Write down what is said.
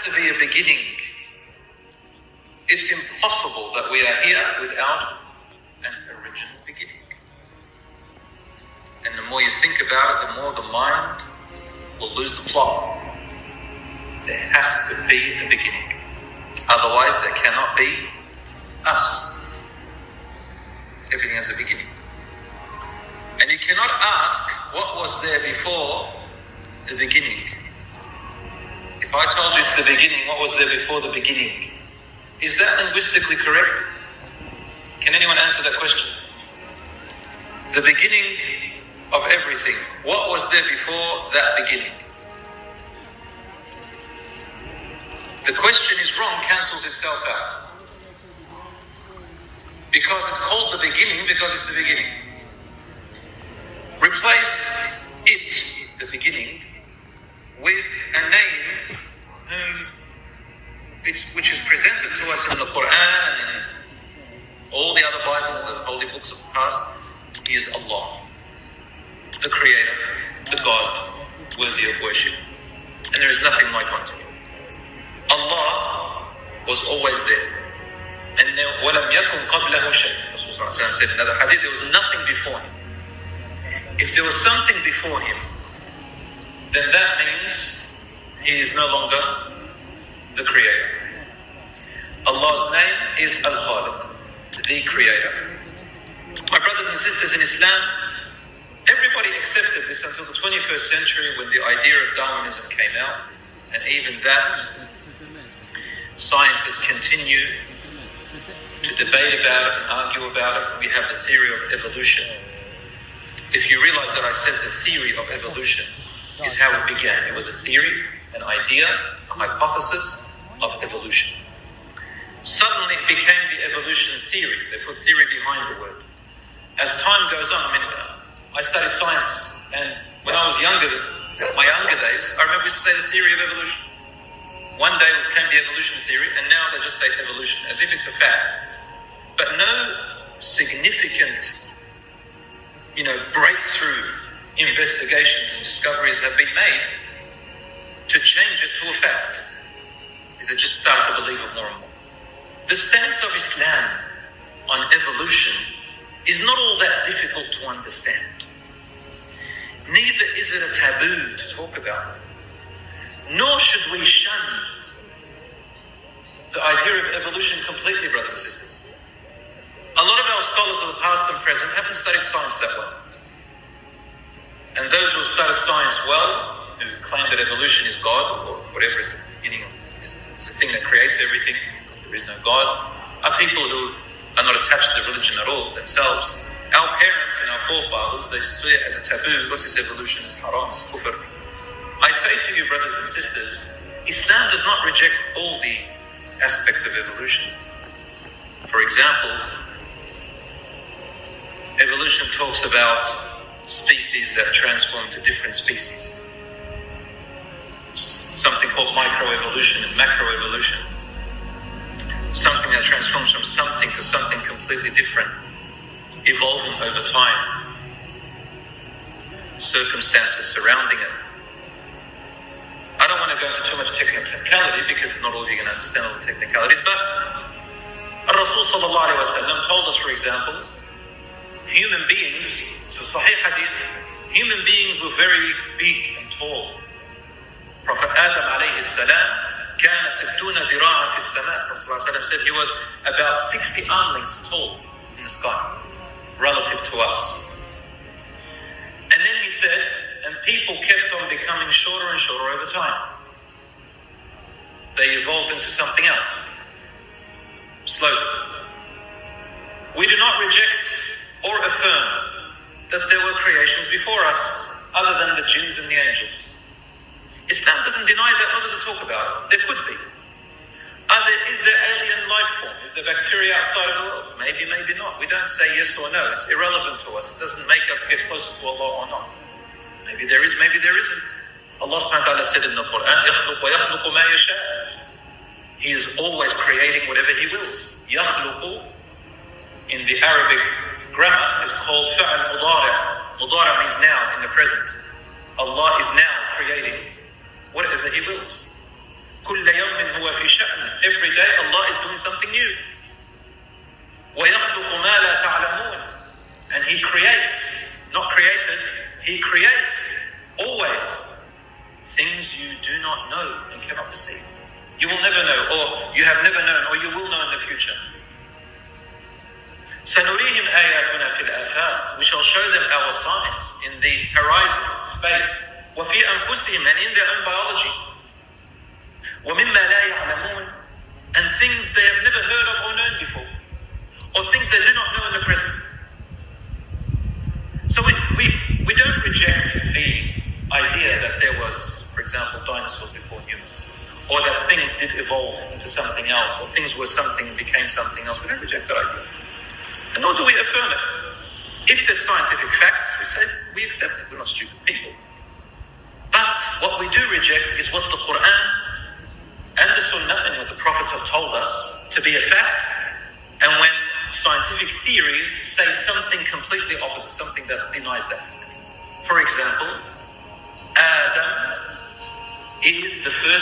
to be a beginning. It's impossible that we are here without an original beginning. And the more you think about it, the more the mind will lose the plot. There has to be a beginning. Otherwise, there cannot be us. Everything has a beginning. And you cannot ask what was there before the beginning. If I told you it's the beginning, what was there before the beginning? Is that linguistically correct? Can anyone answer that question? The beginning of everything. What was there before that beginning? The question is wrong, cancels itself out. Because it's called the beginning, because it's the beginning. Replace it, the beginning, with a name which is presented to us in the Quran and all the other Bibles, the holy books of the past. He is Allah, the Creator, the God, worthy of worship. And there is nothing like unto Him. Allah was always there. And وَلَمْ يَكُنْ قَبْلَهُ شَيْءٍ. Rasulullah said in another hadith, there was nothing before Him. If there was something before Him, then that means He is no longer the Creator. Allah's name is Al-Khaliq, the Creator. My brothers and sisters in Islam, everybody accepted this until the 21st century when the idea of Darwinism came out. And even that, scientists continue to debate about it and argue about it. We have the theory of evolution. If you realize that I said the theory of evolution is how it began. It was a theory, an idea, a hypothesis of evolution. Suddenly it became the evolution theory. They put theory behind the word. As time goes on, I studied science, and when I was younger, my younger days, I remember we used to say the theory of evolution. One day it became the evolution theory, and now they just say evolution, as if it's a fact. But no significant, breakthrough investigations and discoveries have been made to change it to a fact. Is they just start to believe it more and more. The stance of Islam on evolution is not all that difficult to understand. Neither is it a taboo to talk about. Nor should we shun the idea of evolution completely, brothers and sisters. A lot of our scholars of the past and present haven't studied science that well. And those who have studied science well, who claim that evolution is God, or whatever is the beginning of, is the thing that creates everything, there is no God, are people who are not attached to religion at all themselves. Our parents and our forefathers, they see it as a taboo. What is evolution? It's haram, it's kufr. I say to you, brothers and sisters, Islam does not reject all the aspects of evolution. For example, evolution talks about species that transform to different species. Something called microevolution and macroevolution. Something that transforms from something to something completely different, evolving over time, circumstances surrounding it. I don't want to go into too much technicality because not all of you can understand all the technicalities, but Rasul sallallahu alaihi wasallam told us, for example, human beings, it's a sahih hadith, human beings were very big and tall. Prophet Adam alayhi salam كان 60 ذراعا في السماء. Prophet said he was about 60 arm lengths tall in the sky, relative to us. And then he said, and people kept on becoming shorter and shorter over time. They evolved into something else, slowly. We do not reject or affirm that there were creations before us, other than the jinns and the angels. Islam doesn't deny that, nor does it talk about it. There could be. Is there alien life form? Is there bacteria outside of the world? Maybe, maybe not. We don't say yes or no. It's irrelevant to us. It doesn't make us get closer to Allah or not. Maybe there is, maybe there isn't. Allah subhanahu wa ta'ala said in the Quran, يَخْلُقُ وَيَخْلُقُ مَا يَشَاءُ. He is always creating whatever He wills. يَخْلُقُ in the Arabic grammar is called فَعَلْ مُضَارِعُ. Mudara means now, in the present. Allah is now creating whatever He wills. كُلَّ يَوْمٍ هو في شأن. Every day Allah is doing something new. وَيَخْلُقُ مَا لَا تَعْلَمُونَ. And He creates, not created, He creates always things you do not know and cannot perceive. You will never know, or you have never known, or you will know in the future. سَنُرِيهِمْ آيَاتُنَا فِي الْآفَاقِ. We shall show them our signs in the horizons, in space. وَفِي أَنفُسِهِمْ, and in their own biology. وَمِمَّا لَا يَعْلَمُونَ. And things they have never heard of or known before. Or things they do not know in the present. So we don't reject the idea that there was, for example, dinosaurs before humans. Or that things did evolve into something else. Or things were something and became something else. We don't reject that idea. And nor do we affirm it. If there's scientific facts, we say we accept it. We're not stupid people. But what we do reject is what the Quran and the Sunnah and what the prophets have told us to be a fact. And when scientific theories say something completely opposite, something that denies that fact. For example, Adam is the first